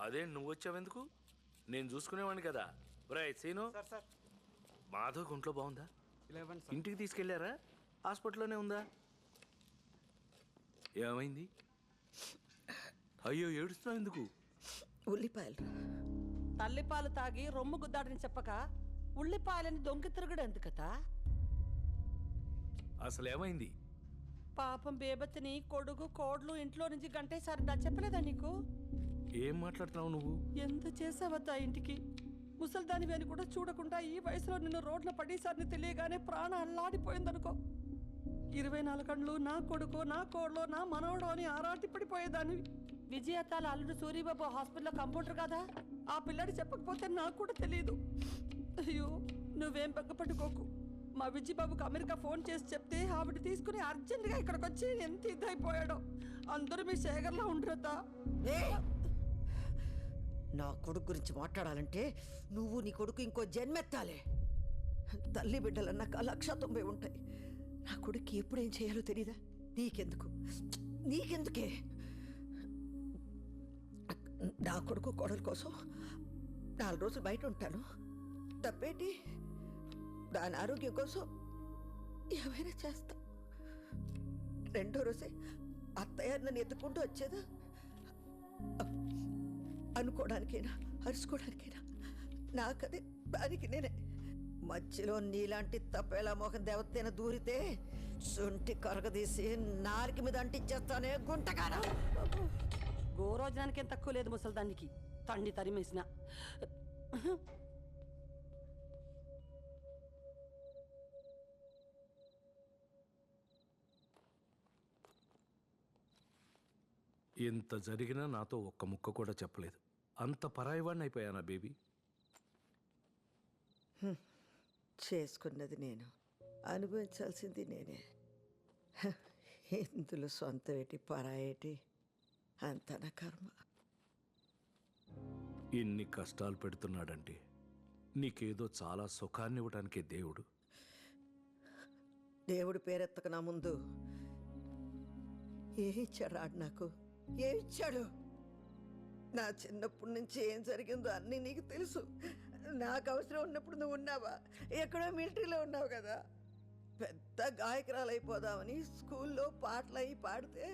అదే నువ్వు వచ్చావెందుకు? నేను చూసుకునేవాడిని కదా. Right scene. సార్ మాధవ్ ఒంట్లో బాగుందా? 11 సార్. ఇంటికి తీసుకెళ్లారా? హాస్పిటల్లోనే ఉందా? ఏమైంది? అయ్యో ఏడుస్తున్నావు ఎందుకు? ఉల్లిపాయలు. తల్లిపాలు తాగి రొమ్ము గుద్దాడని చెప్పక ఉల్లిపాయలని దొంగ తిరుగుడు ఎందుకతా? అసలు ఏమైంది? పాపం బేబతిని కొడుకు కోడ్లు ఇంట్లో నుంచి గంటేసారి నా చెప్పలేదా నీకు? ఏం మాట్లాడుతున్నావు నువ్వు? ఎంత చేసావద్దా ఇంటికి? ముసల్దాని అని కూడా చూడకుండా ఈ వయసులో నిన్ను రోడ్ల పడేసారిని తెలియగానే ప్రాణం అల్లాడిపోయిందనుకో. 24 గంటలు నా కొడుకు, నా కోడ్లో, నా మనవడు అని ఆరాటి పడిపోయేదాన్ని. విజయతాల అల్లుడు సూరిబాబు హాస్పిటల్లో కంపౌండర్ కదా, ఆ పిల్లడి చెప్పకపోతే నాకు కూడా తెలియదు. అయ్యో నువ్వేం బెగ్గపట్టుకోకు. మా విజయబాబుకు అమెరికా ఫోన్ చేసి చెప్తే ఆవిడ తీసుకుని అర్జెంటుగా ఇక్కడికి వచ్చి ఎంత ఇదైపోయాడో. అందరూ మీ శేఖర్లో ఉండరద్దా? నా కొడుకు గురించి మాట్లాడాలంటే నువ్వు నీ కొడుకు ఇంకో జన్మెత్తాలే. తల్లి బిడ్డలన్నాక 190 ఉంటాయి. నా కొడుకు ఎప్పుడేం చేయాలో తెలీదా? నీకెందుకే? నా కొడుకు కోడల కోసం 4 రోజులు బయట ఉంటాను, తప్పేటి? దాని ఆరోగ్యం కోసం ఏమైనా చేస్తా. 2వ రోజే అత్తయ్య నన్ను ఎత్తుకుంటూ వచ్చేదా? అనుకోవడానికైనా అరుచుకోవడానికైనా నాకదే, దానికి నేనే. మధ్యలో నీలాంటి తప్పేలా మోహన్ దేవతైనా దూరితే సొంటి కరగదీసి నాలుగు మీద అంటించేస్తానే గుంటగానా. గోరోజనానికి ఏం తక్కువ లేదు ముసల్దానికి, తండ్రి తరిమేసిన. ఎంత జరిగినా నాతో ఒక్క ముక్క కూడా చెప్పలేదు. అంత పరాయివాడిని అయిపోయానా బేబీ? చేసుకున్నది నేను, అనుభవించాల్సింది నేనే. ఇందులో సొంత ఏటి పరాయేటి, అంత నా కర్మ. ఇన్ని కష్టాలు పెడుతున్నాడంటే నీకేదో చాలా సుఖాన్ని ఇవ్వడానికే దేవుడు. దేవుడు పేరెత్తక నా ముందు ఏమిచ్చాడు ఆడు నాకు? ఏమిచ్చాడు? నా చిన్నప్పటి నుంచి ఏం జరిగిందో అన్నీ నీకు తెలుసు. నాకు అవసరం ఉన్నప్పుడు నువ్వు ఉన్నావా? ఎక్కడో మిలిటరీలో ఉన్నావు కదా. పెద్ద గాయకురాలు అయిపోదామని స్కూల్లో పాటలు అయి పాడితే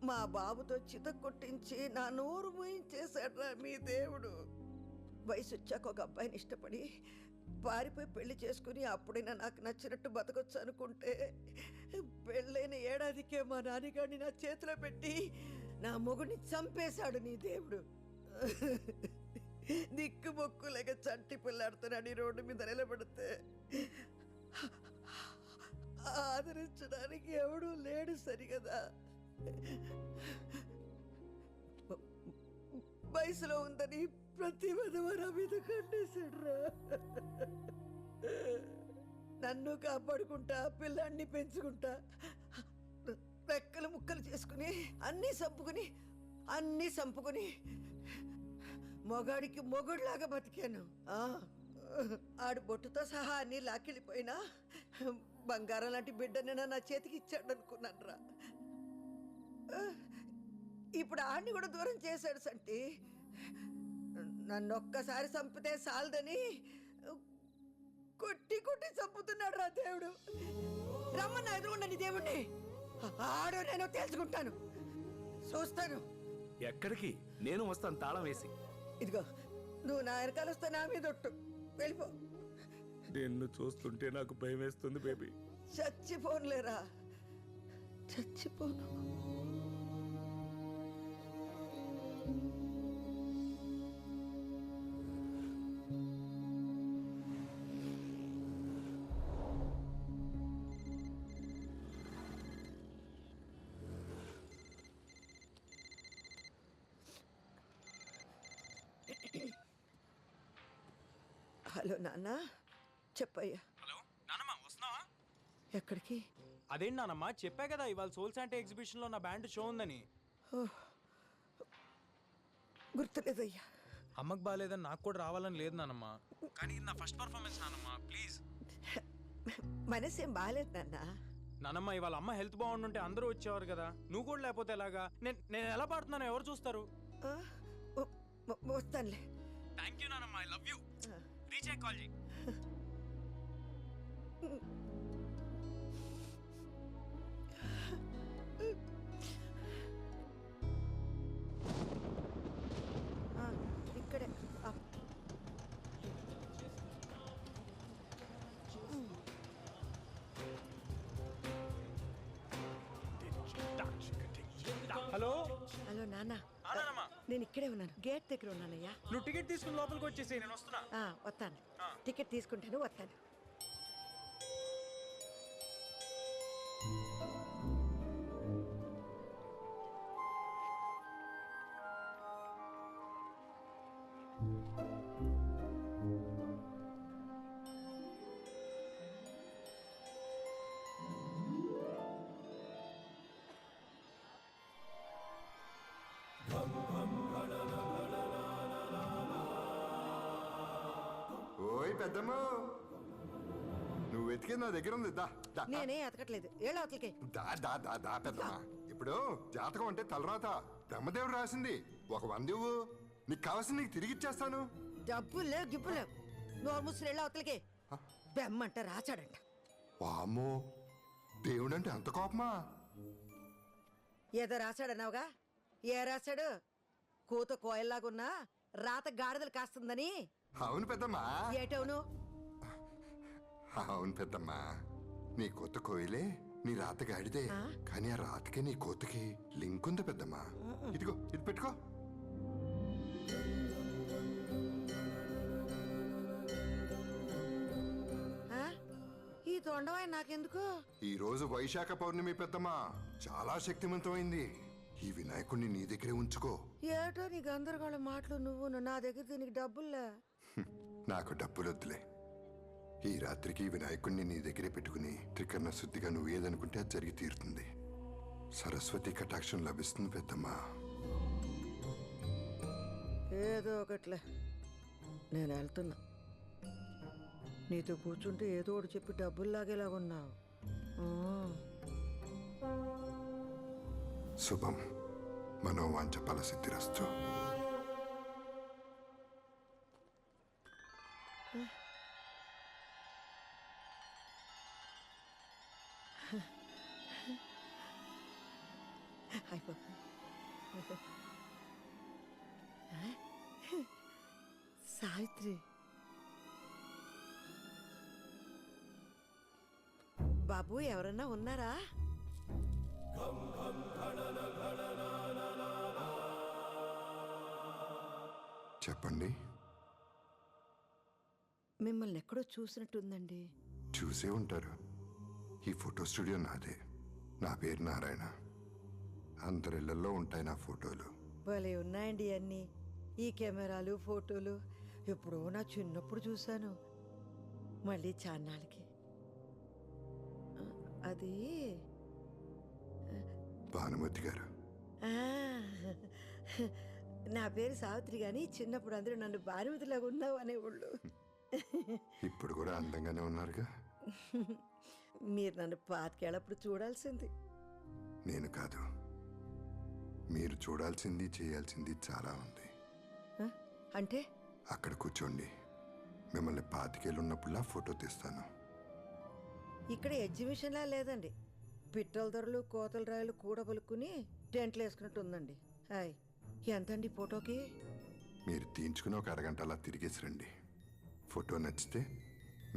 మా బాబుతో చిత కొట్టించి నా నోరు మూయించేశాడ్రా మీ దేవుడు. వయసు వచ్చాక ఒక అబ్బాయిని ఇష్టపడి పారిపోయి పెళ్లి చేసుకుని అప్పుడైనా నాకు నచ్చినట్టు బతకొచ్చు అనుకుంటే పెళ్ళైన ఏడాదికే మా నాన్నగారిని నా చేతిలో పెట్టి నా మొగుడిని చంపేశాడు నీ దేవుడు. దిక్కు మొక్కు లేక చంటి పిల్లాడుతున్నాడు ఈ రోడ్డు మీద నిలబడితే ఆదరించడానికి ఎవడూ లేడు సరిగదా. వయసులో ఉందని ప్రతి విధవరా మీద కండేశాడురా. నన్ను కాపాడుకుంటా, పిల్లాన్ని పెంచుకుంటా, రెక్కలు ముక్కలు చేసుకుని అన్నీ సంపుకుని మొగాడికి మొగుడులాగా బతికాను. ఆడు బొట్టుతో సహా అన్నీ లాకెళ్ళిపోయినా బంగారం లాంటి బిడ్డనైనా నా చేతికి ఇచ్చాడు అనుకున్నాను రా. ఇప్పుడు ఆడిని కూడా దూరం చేశాడు సంటి. నన్ను ఒక్కసారి చంపితే సాలదని కొట్టి చంపుతున్నాడు రా దేవుడు. రమ్మన్న ఎదురుండని దేవుణ్ణి ఆడో నేను తెలుసుకుంటాను, చూస్తాను. ఎక్కడికి? నేను వస్తాను తాళం వేసి. ఇదిగో నువ్వు నా వెనకాల వస్తే నా మీద ఒట్టు, వెళ్ళిపో. నిన్ను చూస్తుంటే నాకు భయం వేస్తుంది బేబీ. చచ్చిపోనులేరా, చచ్చిపోను. హలో నాన్న, చెప్పయ్యా. హలో నానమ్మ, వస్తున్నావా? ఎక్కడికి? అదేంటి నానమ్మ, చెప్పా కదా ఇవాళ సోల్ శాంటే ఎగ్జిబిషన్లో నా బ్యాండ్ షో ఉందని. గుర్తులేదయ్యా. అమ్మకు బాగాలేదని నాకు కూడా రావాలని లేదు నానమ్మ, కానీ ఇది నా ఫస్ట్ పర్ఫార్మెన్స్ నానమ్మ, ప్లీజ్. మనసేం బాగాలేదు నాన్న. నానమ్మ, ఇవాళ అమ్మ హెల్త్ బాగుండుంటే అందరూ వచ్చేవారు కదా, నువ్వు కూడా లేకపోతే ఎలాగా? నేను ఎలా పాడుతున్నానో ఎవరు చూస్తారు? వస్తానులే. థ్యాంక్ యూ నానమ్మ, ఐ లవ్ యూ. రీచ్ అయ్యి కాల్ చేయి. ఇక్కడే. హలో హలో నాన్న, నానమ్మ, నేను ఇక్కడే ఉన్నాను, గేట్ దగ్గర ఉన్నానయ్యా. నువ్వు టికెట్ తీసుకుని లోపలికి వచ్చేసి నేను వస్తున్నా. వస్తాను, టికెట్ తీసుకుంటాను, వస్తాను. ఓయ్ పెద్దమ్మ, నువ్వు వెతికి నా దగ్గర ఉంది. దా దా నేనే ఎతకట్లేదు, ఏళ్ళ అవతలకి. దా దా దా దా పెద్దమ్మ. ఇప్పుడు జాతకం అంటే తలరాత బ్రహ్మదేవుడు రాసింది. ఒక 100 ఇవ్వు, నీకు కావాల్సింది నీకు తిరిగి ఇచ్చేస్తాను. డబ్బులు లేవు, గిబ్బులు లేవు. నోరు ముసురు ఏళ్ళ అవతలకి. బెమ్మంట రాచాడంట. వామ్మో, దేవుడంటే అంత కోపమా? ఏదో రాశాడన్నావుగా, ఏ రాశాడు? కూత కోయల్లాగున్నా రాత గాడిదలు కాస్తుందని. అవును పెద్దమ్మా, ఏటవును? అవును పెద్దమ్మా. నీ కొత్త కోయిలే నీ రాత గాడిదే, కానీ ఆ రాతకి నీ కోతకి లింక్ ఉంది పెద్దమ్మా. ఇదిగో ఇది పెట్టుకో. ఈ తొండవాయి నాకెందుకు? ఈ రోజు వైశాఖ పౌర్ణమి పెద్దమ్మా, చాలా శక్తివంతమైంది. ఈ వినాయకుడిని నీ దగ్గరే ఉంచుకో. ఏటో నీ గందరగోళ మాటలు నువ్వు. నా దగ్గర దీనికి డబ్బుల్లా. నాకు డబ్బులొద్దులే. ఈ రాత్రికి వినాయకుడిని నీ దగ్గరే పెట్టుకుని త్రికరణ శుద్ధిగా నువ్వు ఏదనుకుంటే అది జరిగి తీరుతుంది. సరస్వతి కటాక్షం లభిస్తుంది పెద్దమ్మా. ఏదో ఒకట్లే, నేను వెళ్తున్నా. నీతో కూర్చుంటే ఏదో ఒకటి చెప్పి డబ్బులు లాగేలాగున్నావు. శుభం, మనోవాంఛ ఫలసిద్ధిరస్తు. సావిత్రి, బాబు ఎవరన్నా ఉన్నారా? చెప్పండి. మిమ్మల్ని ఎక్కడో చూసినట్టుందండి. చూసే ఉంటారు. ఈ ఫోటో స్టూడియో నాదే. నా పేరు నారాయణ. అందరిళ్లలో ఉంటాయి నా ఫోటోలు. భలే ఉన్నాయండి అన్నీ. ఈ కెమెరాలు, ఫోటోలు ఎప్పుడో నా చిన్నప్పుడు చూశాను. మళ్ళీ చాన్నాళ్ళకి. అది భానుమతి గారు. నా పేరు సావిత్రి, కానీ చిన్నప్పుడు అందరూ నన్ను భానుమతిలాగా ఉన్నావు అనేవాళ్ళు. ఇప్పుడు కూడా అందంగానే ఉన్నారుగా. మీరు నన్ను పాతికేళ్ళప్పుడు చూడాల్సింది. నేను కాదు, మీరు చూడాల్సింది చేయాల్సింది చాలా ఉంది. అంటే అక్కడ కూర్చోండి. మిమ్మల్ని 25 ఏళ్ళు ఉన్నప్పుడులా ఫోటో తీస్తాను. ఇక్కడ ఎగ్జిబిషన్లా లేదండి. పిట్టల ధరలు, కోతల రాయలు కూడబలుక్కుని టెంట్లు వేసుకున్నట్టు ఉందండి. హాయ్, ఎంతండి ఫోటోకి? మీరు తీయించుకుని ఒక అరగంట అలా తిరిగేసి రండి. ఫోటో నచ్చితే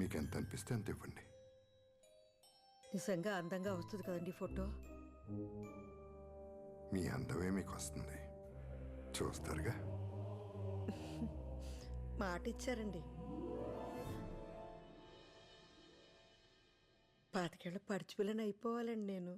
మీకు ఎంత అనిపిస్తే అంత ఇవ్వండి. నిజంగా అందంగా వస్తుంది కదండి ఫోటో? మీ అందమే మీకు వస్తుంది, చూస్తారుగా. మాట ఇచ్చారండి. 25 ఏళ్ళ పడిచిపిల్లని అయిపోవాలండి నేను.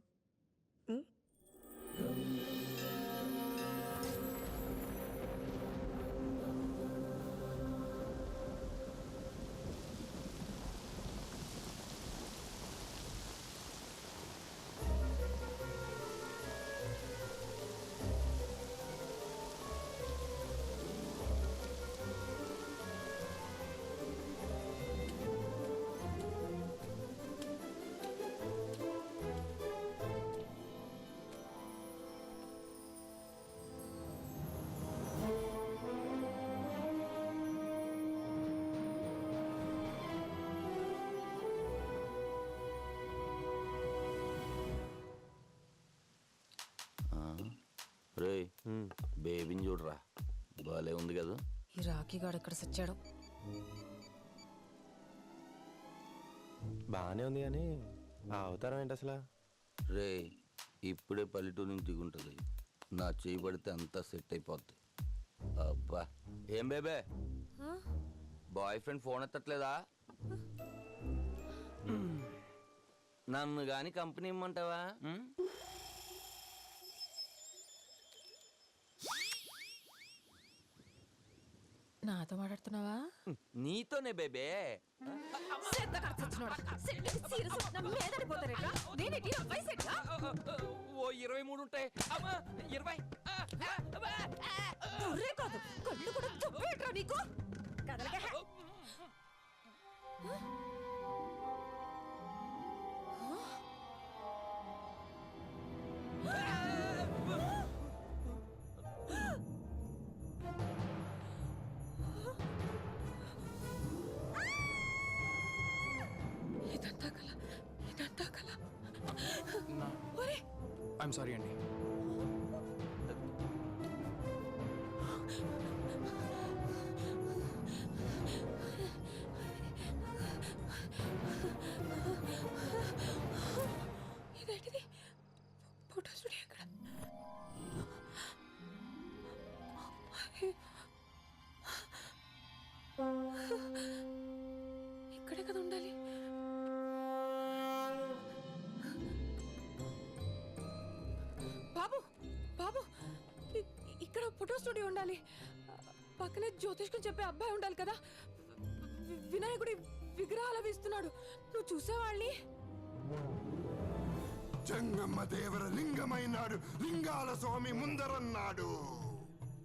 బేబీని చూడరా, బాలే ఉంది కదా. ఈ రాఖీ గాడు ఎక్కడ సచ్చాడు? బాగానే ఉంది కానీ ఆ అవతారం ఏంటి అసలు? రే, ఇప్పుడే పల్లెటూరు నుంచి దిగుంటుంది. నా చేయి పడితే అంతా సెట్ అయిపోద్ది. అబ్బా, ఏం బేబే, బాయ్ ఫ్రెండ్ ఫోన్ ఎత్తట్లేదా? నన్ను గాని కంపెనీ ఇమ్మంటావా? నాతో మాట్లాడుతున్నావా? నీతోనే బేబే. ఓ 23 ఉంటాయి. అమ్మా 20. ఇదంతా కల, ఇదంతా కల. ఐఎమ్ సారీ అండి. ఇదేంటిది? ఫోటో స్టూడియో ఎక్కడ? ఇక్కడే కదా ఉండాలి. బాబు బాబు, ఇక్కడ ఫోటో స్టూడియో ఉండాలి. పక్కనే జ్యోతిష్కం చెప్పే అబ్బాయి ఉండాలి కదా. వినాయకుడి విగ్రహాలు వేస్తున్నాడు. నువ్వు చూసేవాళ్ళని. జంగమ్మ దేవర లింగమైనాడు, లింగాల స్వామి ముందరన్నాడు.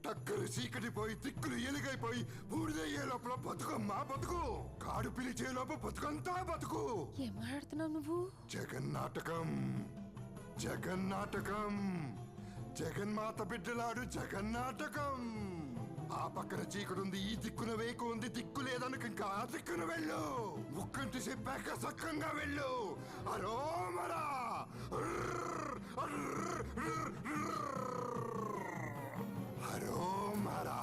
టక్కరు చీకటిపోయి తిక్కులు ఎలుగైపోయి బూడిదయ్యే లోపల బతుకమ్మా బతుకు, కాడు పిలిచే లోపల బతుకంతా బతుకు. ఏం మాట్లాడుతున్నావు నువ్వు? జగన్నాటకం, జగన్నాటకం, జగన్మాత బిడ్డలాడు జగన్నాటకం. ఆ పక్కన చీకడుంది, ఈ దిక్కున వేకు ఉంది. దిక్కు లేదనుక ఇంకా ఆ దిక్కున వెళ్ళు. ముక్కంటి చెప్పాక సక్కంగా వెళ్ళు. అరోమరా అరోమరా.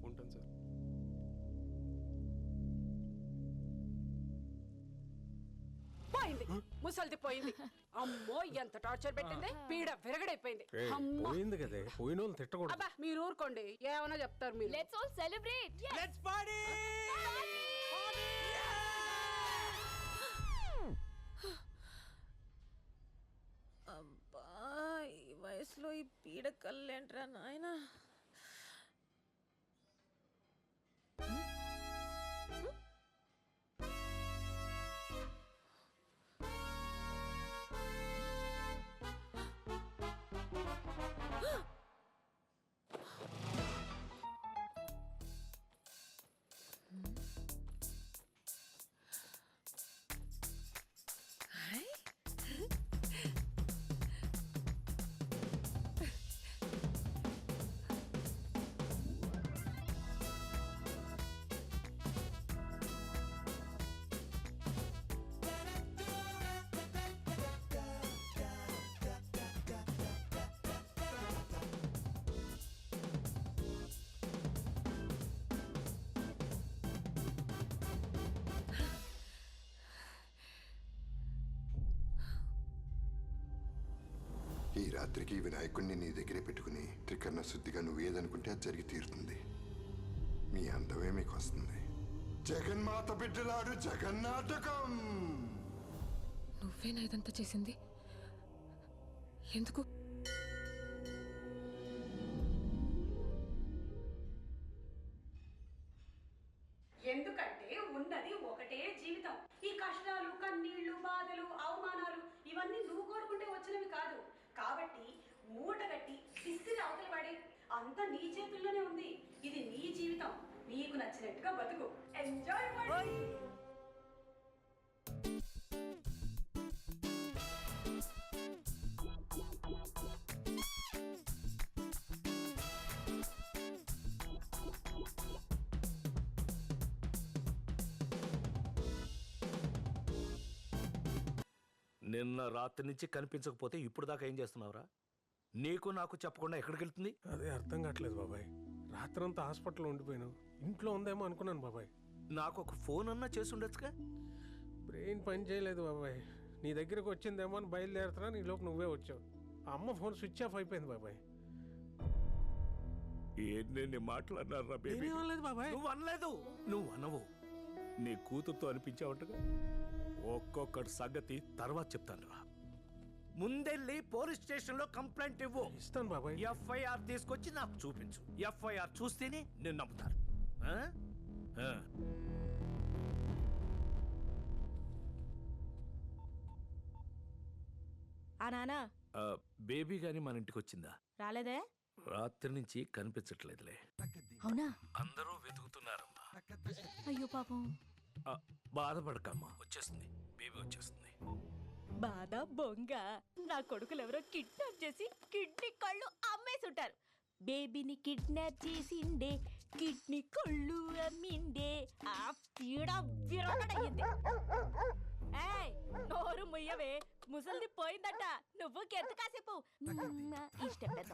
ఉంటాను సార్. పోయింది, ముసల్ది పోయింది. అమ్మో ఎంత టార్చర్ పెట్టింది. పీడ విరగడైపోయింది. అమ్మో. పోయింది కదే, పోయిన వాళ్ళు తిట్టకూడదు. అబ్బా మీరు ఊరుకోండి, ఏమైనా చెప్తారు మీరు. Let's all celebrate. Let's party. అబ్బా, ఈ వయసులో ఈ పీడ కళ్ళేంట్రా నాయనా. ఈ రాత్రికి వినాయకుడిని నీ దగ్గరే పెట్టుకుని త్రికరణ శుద్ధిగా నువ్వు ఏదనుకుంటే అది జరిగి తీరుతుంది. మీ అందమే మీకు వస్తుంది. జగన్మాత బిడ్డలాడు జగన్నాటకం. నువ్వేనా ఇదంతా చేసింది? ఎందుకు? ఎందుకంటే ఉన్నది ఒకటే జీవితం. ఈ కష్టాలు, కన్నీళ్లు, బాధలు, అవమానాలు ఇవన్నీ నువ్వు కోరుకుంటే వచ్చినవి కాదు. కాబట్టి మూటగట్టి విసిరి అవతల పడి, అంతా నీ చేతుల్లోనే ఉంది. ఇది నీ జీవితం, నీకు నచ్చినట్టుగా బతుకు. ఎంజాయ్. నిన్న రాత్రి నుంచి కనిపించకపోతే ఇప్పుడు దాకా ఏం చేస్తున్నావురా? నీకు నాకు చెప్పకుండా ఎక్కడికి వెళ్తుంది? అదే అర్థం కావట్లేదు బాబాయ్. రాత్రంతా హాస్పిటల్లో ఉండిపోయాను. ఇంట్లో ఉందేమో అనుకున్నాను బాబాయ్. నాకు ఒక ఫోన్ అన్నా చేసి ఉండొచ్చుగా. బ్రెయిన్ పని చేయలేదు బాబాయ్. నీ దగ్గరకు వచ్చిందేమో అని బయలుదేరుతున్నా, నీ లోపు నువ్వే వచ్చావు. ఆ అమ్మ ఫోన్ స్విచ్ ఆఫ్ అయిపోయింది బాబాయ్. ఎన్ని మాట్లాడినారా నేనేమనలేదు బాబాయ్. నువ్వు అనలేదు. నువ్వు అనవు. నీ కూతురుతో అనిపించావుగా. ఒక్కొక్కటి సంగతి తర్వాత చెప్తాను రా. ముందెళ్ళి పోలీస్ స్టేషన్ లో కంప్లైంట్ ఇవ్వు. ఇస్తాను బాబాయ్. ఎఫ్ఐఆర్ తీసుకొచ్చి నాకు చూపించు. ఎఫ్ఐఆర్ చూస్తేనే నేను నమ్ముతాను. ఆ? ఆ. ఆ నానా ఆ, బేబీ గాని మన ఇంటికి వచ్చిందా? రాలేదే? రాత్రి నుంచి కనిపించట్లేదులే. అవునా? అందరూ వెతుకుతున్నారమ్మా. అయ్యో పాపం. ఆ, బాధపడకమ్మా, వచ్చేస్తుంది. బేబీ వచ్చేస్తుంది. బాధ బొంగ. నా కొడుకులు ఎవరో కిడ్నాప్ చేసి కిడ్నీ కళ్ళు అమ్మేసుంటారు. బేబీని కిడ్నాప్ చేసిండే, కిడ్నీ కళ్ళు అమ్మిండే. ఆ పీడ విరగడయ్యింది. ఏయ్, నోరు ముయ్యవే, ముసలిది పోయిందట. నువ్వు కెంత కాసేపు ఇష్టం పెద్ద